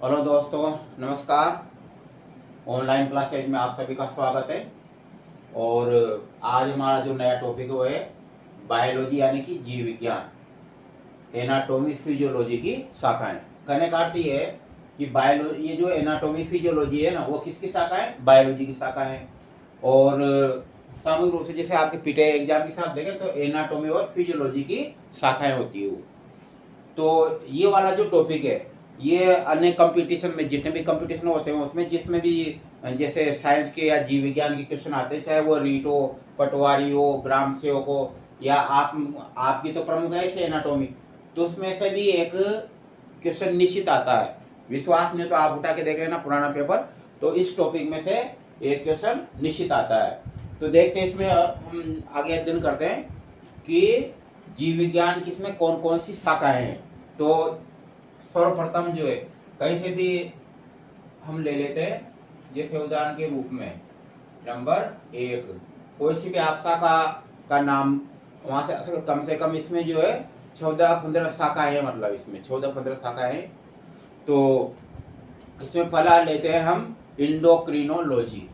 Hello दोस्तों, नमस्कार। Online classes में आप सभी का स्वागत है। और आज हमारा जो नया टॉपिक है वो है बायोलॉजी यानी कि जीव विज्ञान, एनाटॉमी फिजियोलॉजी की शाखाएं। कहने का अर्थ ये है कि बायोलॉजी, ये जो एनाटॉमी फिजियोलॉजी है ना, वो किसकी शाखा है? बायोलॉजी की शाखा है। और सामूहिक रूप से जैसे आपके पीटे एग्जाम के साथ देखें तो एनाटॉमी और फिजियोलॉजी की शाखाएं होती है वो। तो ये वाला जो टॉपिक है ये अन्य कंपटीशन में, जितने भी कंपटीशन होते हैं उसमें, जिसमें भी जैसे साइंस के या जीव विज्ञान के क्वेश्चन आते हैं, चाहे वो रीट हो, पटवारी हो, ग्राम सेवक हो, या आपकी तो प्रमुख है इसे एनाटॉमी, तो उसमें से भी एक क्वेश्चन निश्चित आता है। विश्वास नहीं तो आप उठा के देख लेना पुराना पेपर, तो इस टॉपिक में से एक क्वेश्चन निश्चित आता है। तो देखते हैं इसमें हम आगे अध्ययन करते हैं कि जीव विज्ञान की इसमें कौन कौन सी शाखाएं हैं। तो सर्वप्रथम जो है, कहीं से भी हम ले लेते हैं, जैसे उदाहरण के रूप में नंबर 1, कोई सी भी आप शाखा का नाम, वहां से कम से कम इसमें जो है 14-15 शाखाएं हैं, मतलब इसमें 14-15 शाखाएं हैं। तो इसमें पहला लेते हैं हम इंडोक्रिनोलॉजी।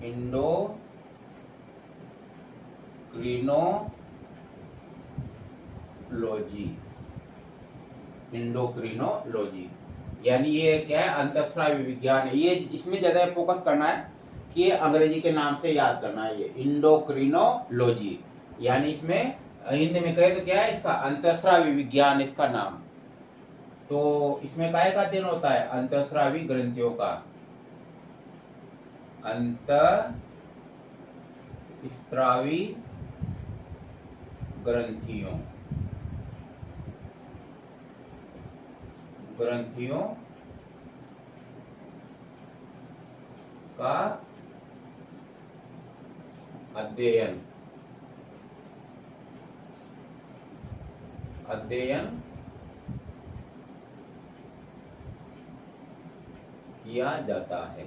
इंडोक्रिनोलॉजी यानी ये क्या है? अंतःस्रावी विज्ञान है। ये इसमें ज्यादा फोकस करना है कि ये अंग्रेजी के नाम से याद करना है। ये इंडोक्रिनोलॉजी यानी इसमें हिंदी में कहे तो क्या है? इसका अंतःस्रावी विज्ञान इसका नाम। तो इसमें काय का अध्ययन होता है? अंतःस्रावी ग्रंथियों का, अंतःस्रावी ग्रंथियों का अध्ययन किया जाता है।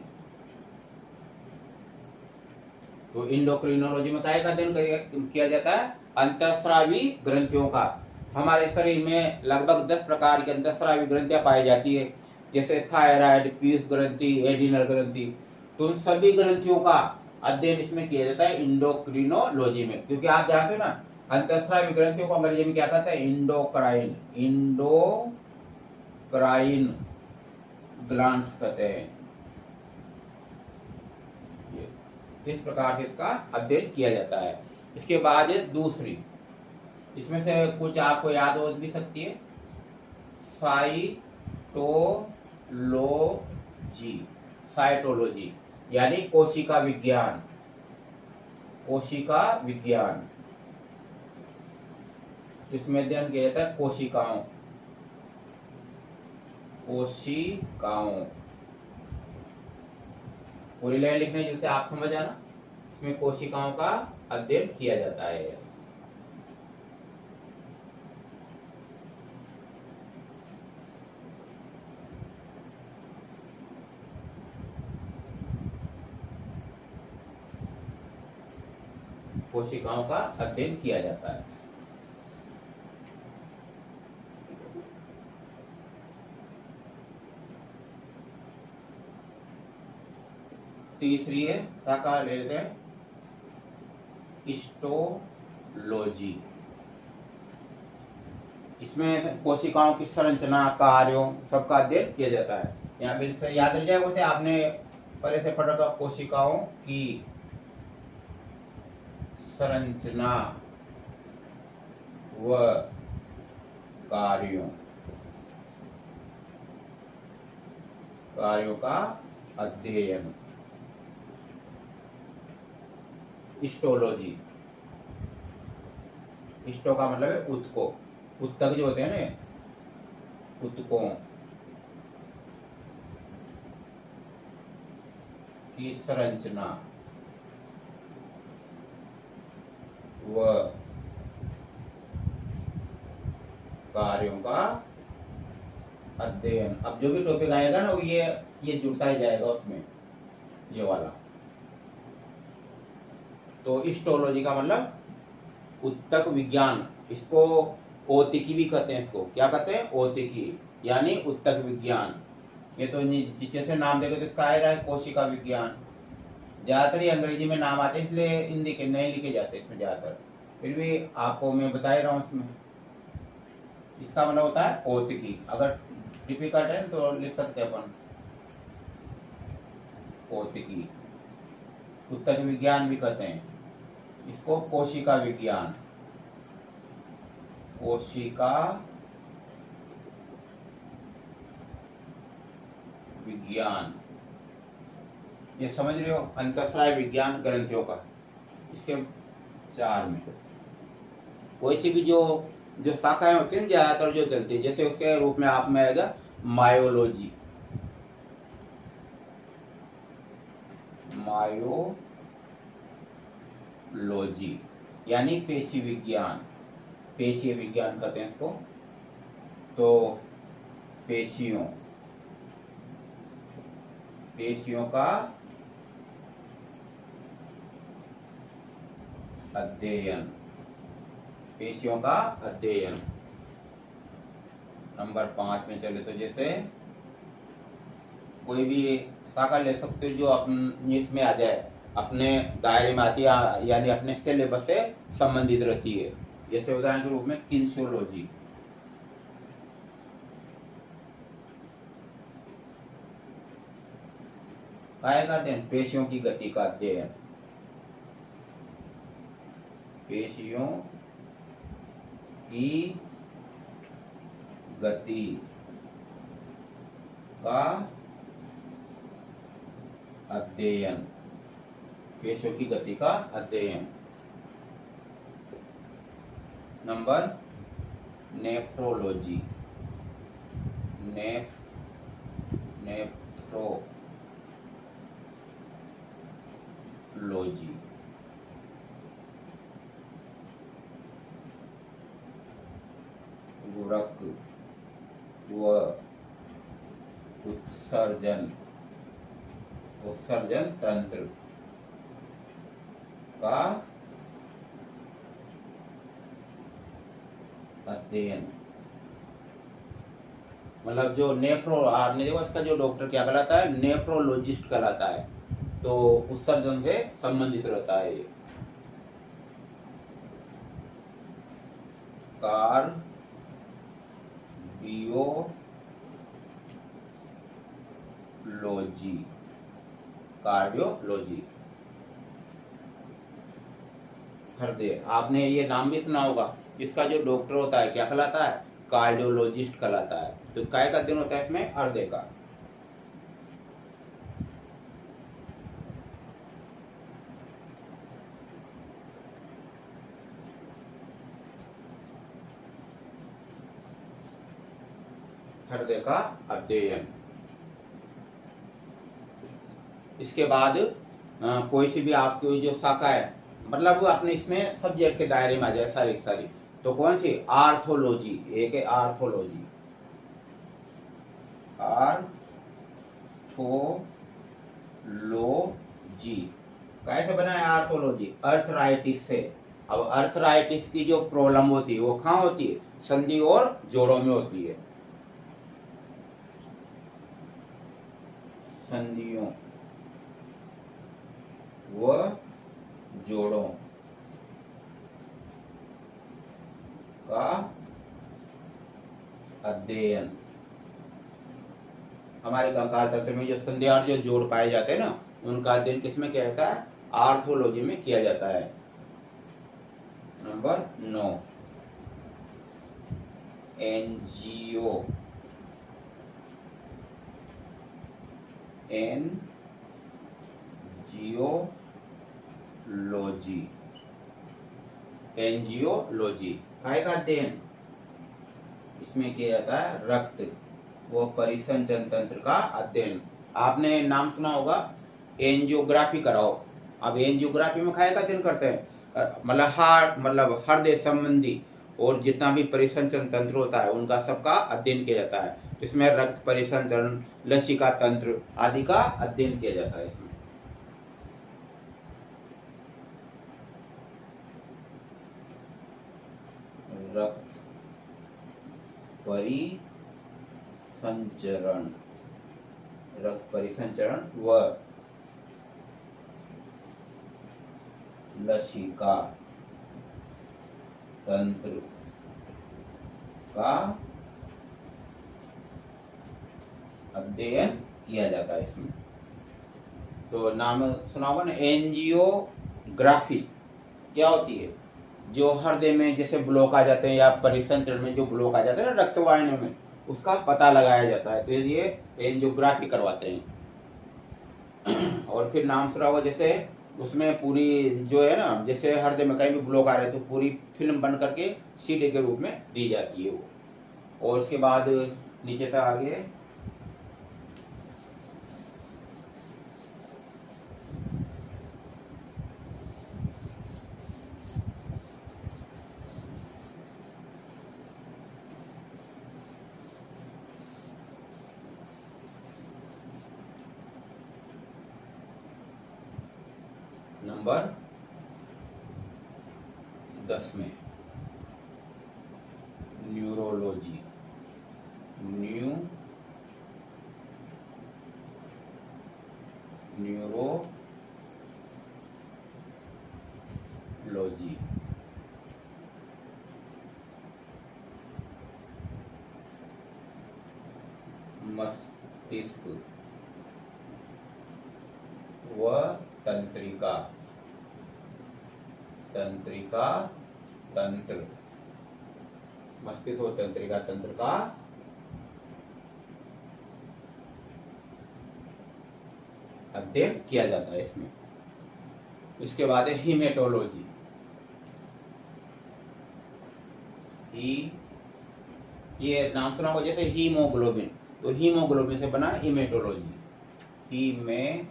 तो इंडोक्रिनोलॉजी में काय का अध्ययन किया जाता है? अंतःस्रावी ग्रंथियों का। हमारे शरीर में लगभग 10 प्रकार की अंतःस्रावी ग्रंथियां पाई जाती है, जैसे थायराइड, पीयूष ग्रंथि, एडिनल ग्रंथि। तो उन सभी ग्रंथियों का अध्ययन इसमें किया जाता है इंडोक्रिनोलॉजी में। क्योंकि आप जानते हो ना, अंतःस्रावी ग्रंथियों को अंग्रेजी में क्या कहते हैं? इंडोक्राइन ग्लैंड्स कहते हैं। इस प्रकार से इसका अध्ययन किया जाता है। इसके बाद है दूसरी, इसमें से कुछ आपको याद हो भी सकती है, साइटोलॉजी यानी कोशिका विज्ञान। इसमें अध्ययन किया जाता है कोशिकाओं। पूरी लाइन लिखने जिससे आप समझ आना, इसमें कोशिकाओं का अध्ययन किया जाता है। कोशिकाओं का अध्ययन किया जाता है। तीसरी है शाखा, ले लेते हैं हिस्टोलॉजी। इसमें कोशिकाओं की संरचना, कार्यों सबका अध्ययन किया जाता है। यहाँ फिर से याद रह जाएगा, वैसे आपने पहले से पढ़ा था, कोशिकाओं की संरचना व कार्यों का अध्ययन, हिस्टोलॉजी। हिस्टो का मतलब है उत्तकों, उत्तक जो होते हैं ना, उत्तकों की संरचना व कार्यों का अध्ययन। अब जो भी टॉपिक आएगा ना, वो ये जुड़ता ही जाएगा उसमें, ये वाला। तो हिस्टोलॉजी का मतलब उत्तक विज्ञान, इसको औतिकी भी कहते हैं इसको। क्या कहते हैं? औतिकी, यानी उत्तक विज्ञान। ये तो जैसे नाम देखो तो इसका आ रहा है कोशिका विज्ञान। ज्यादातर ये अंग्रेजी में नाम आते हैं, इसलिए हिंदी के नहीं लिखे जाते इसमें ज्यादातर। फिर भी आपको मैं बता ही रहा हूँ इसमें। इसका मतलब होता है औतिकी। अगर डिफिकल्ट है तो लिख सकते हैं अपन औतिकी। उत्तक विज्ञान भी कहते हैं इसको। कोशिका विज्ञान, कोशिका विज्ञान, ये समझ रहे हो? अंतःस्रावी विज्ञान ग्रंथियों का। इसके 4 में कोई सी भी जो शाखाएं होती हैं ज्यादातर जो चलती है, जैसे उसके रूप में आप में आएगा मायोलॉजी। मायोलॉजी यानी पेशी विज्ञान, पेशीय विज्ञान कहते हैं इसको। तो पेशियों का अध्ययन, पेशियों का अध्ययन। नंबर 5 में चले तो जैसे कोई भी शाखा ले सकते हो जो अपने इसमें आ जाए, अपने दायरे में आती है, यानी अपने सिलेबस से संबंधित रहती है। जैसे उदाहरण के रूप में किन्सियोलॉजी, काय का अध्ययन? पेशियों की गति का अध्ययन, पेशियों की गति का अध्ययन, पेशियों की गति का अध्ययन। नंबर नेफ्रोलॉजी, नेफ्रोलॉजी, रक्त व उत्सर्जन तंत्र का अध्ययन। मतलब जो नेफ्रो, आपने देखो इसका जो डॉक्टर क्या कहलाता है? नेफ्रोलॉजिस्ट कहलाता है। तो उत्सर्जन से संबंधित रहता है ये। कार्डियोलॉजी, हृदय, आपने ये नाम भी सुना होगा। इसका जो डॉक्टर होता है क्या कहलाता है? कार्डियोलॉजिस्ट कहलाता है। तो काय का अध्ययन होता है इसमें? हृदय का। हृदय का अध्ययन। इसके बाद कोई सी भी आपकी जो शाखा है, मतलब वो अपने इसमें सब्जेक्ट के दायरे में आ जाए सारी सारी। तो कौन सी? आर्थोलॉजी, एक है आर्थोलॉजी। आर्थोलॉजी कैसे बना है? आर्थोलॉजी अर्थराइटिस से। अब अर्थराइटिस की जो प्रॉब्लम होती है वो कहाँ होती है? संधि और जोड़ों में होती है। संधियों व जोड़ों का अध्ययन। हमारे कंकाल तंत्र में जो संधि और जो जोड़ पाए जाते हैं ना, उनका अध्ययन किसमें किया जाता है? आर्थोलॉजी में किया जाता है। नंबर 9 एंजियोलॉजी काय का अध्ययन? इसमें किया जाता है रक्त व परिसंचरण तंत्र का अध्ययन। आपने नाम सुना होगा एंजियोग्राफी कराओ। अब एंजियोग्राफी में काय का अध्ययन करते हैं? मतलब हार्ट, मतलब हृदय संबंधी और जितना भी परिसंचरण तंत्र होता है उनका सबका अध्ययन किया जाता है। इसमें रक्त परिसंचरण, लसिका तंत्र आदि का अध्ययन किया जाता है। इसमें रक्त परिसंचरण, रक्त परिसंचरण व लसिका तंत्र का अध्ययन किया जाता है इसमें। तो नाम सुना होगा ना, एंजियोग्राफी क्या होती है? जो हृदय में जैसे ब्लॉक आ जाते हैं या परिसंचरण में जो ब्लॉक आ जाते हैं ना रक्तवाहिनियों में, उसका पता लगाया जाता है, तो ये एंजियोग्राफी करवाते हैं। और फिर नाम सुना होगा जैसे उसमें पूरी जो है ना, जैसे हृदय में कहीं भी ब्लॉक आ रहे तो पूरी फिल्म बन करके सीडी के रूप में दी जाती है वो। और उसके बाद नीचे तक आगे नंबर 10 में न्यूरोलॉजी, न्यूरोलॉजी मस्तिष्क व तंत्रिका, तंत्र, मस्तिष्क व तंत्रिका तंत्र का अध्ययन किया जाता है इसमें। इसके बाद है हीमेटोलॉजी, ये नाम सुना होगा जैसे हीमोग्लोबिन, तो हीमोग्लोबिन से बना हीमेटोलॉजी, हीमेटोलॉजी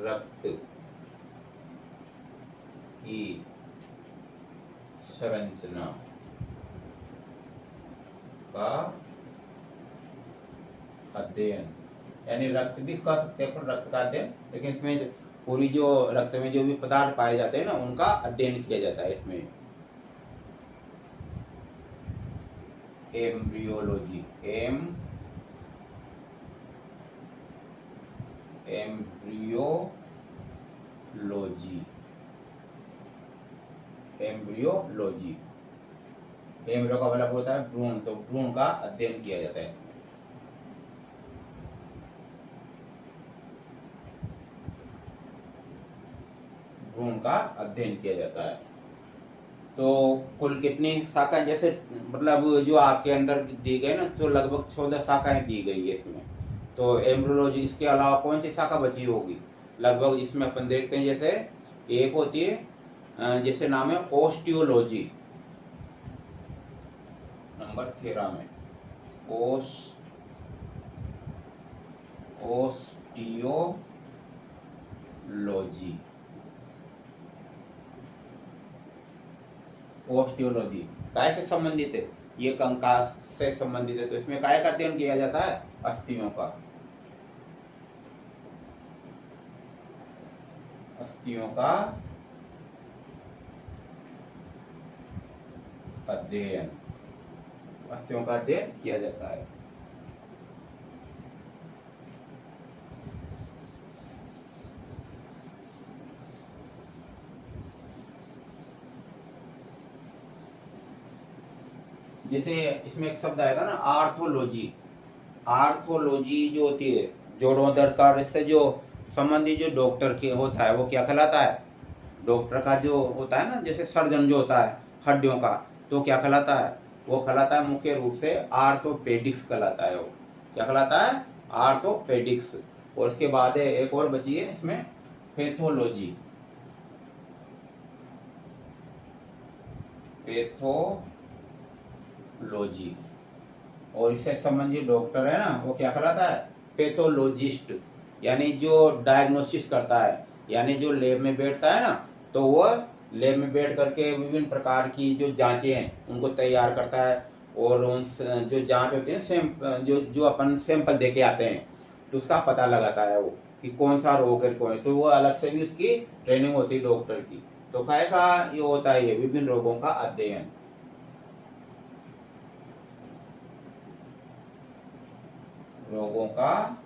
रक्त की संरचना का अध्ययन, यानी रक्त भी कर सकते हैं रक्त का अध्ययन, लेकिन इसमें पूरी जो रक्त में जो भी पदार्थ पाए जाते हैं ना उनका अध्ययन किया जाता है इसमें। एम्ब्रियोलॉजी, एम्ब्रियोलॉजी एम्ब्रियो का मतलब होता है भ्रूण, तो भ्रूण का अध्ययन किया जाता है। भ्रूण का अध्ययन किया जाता है। तो कुल कितनी शाखाएं, जैसे मतलब जो आपके अंदर दी गई ना, तो लगभग 14 शाखाएं दी गई है इसमें। तो एम्ब्रियोलॉजी, इसके अलावा कौन सी शाखा बची होगी? लगभग इसमें अपन देखते हैं, जैसे एक होती है जैसे नाम है ओस्टियोलॉजी, नंबर 13 में ओस्टियोलॉजी। ओस्टियोलॉजी काय से संबंधित है? ये कंकाल से संबंधित है, तो इसमें काय का अध्ययन किया जाता है? अस्थियों का, अस्थियों का अध्ययन, अस्थियों का अध्ययन किया जाता है। जैसे इसमें एक शब्द आया था ना आर्थोलॉजी, आर्थोलॉजी जो होती है जोड़ों दर्द से जो संबंधी जो डॉक्टर के होता है वो क्या कहलाता है? डॉक्टर का जो होता है ना, जैसे सर्जन जो होता है हड्डियों का, तो क्या कहलाता है? वो कहलाता है मुख्य रूप से आर्थोपेडिक्स कहलाता है। वो क्या कहलाता है? आर्थोपेडिक्स। और इसके बाद एक और बची है इसमें पैथोलॉजी, पैथोलॉजी, और इससे संबंधित डॉक्टर है ना वो क्या कहलाता है? पैथोलॉजिस्ट, यानी जो डायग्नोसिस करता है, यानी जो लैब में बैठता है ना, तो वो लैब में बैठ करके विभिन्न प्रकार की जो जांचें हैं उनको तैयार करता है, और उन जो जांच होती है जो अपन सैंपल दे के आते हैं तो उसका पता लगाता है वो। कि कौन सा रोग है कौन है, तो वो अलग से भी उसकी ट्रेनिंग होती है डॉक्टर की। तो काय का ये होता है, ये विभिन्न रोगों का अध्ययन। रोगों का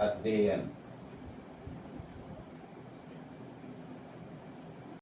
अध्ययन।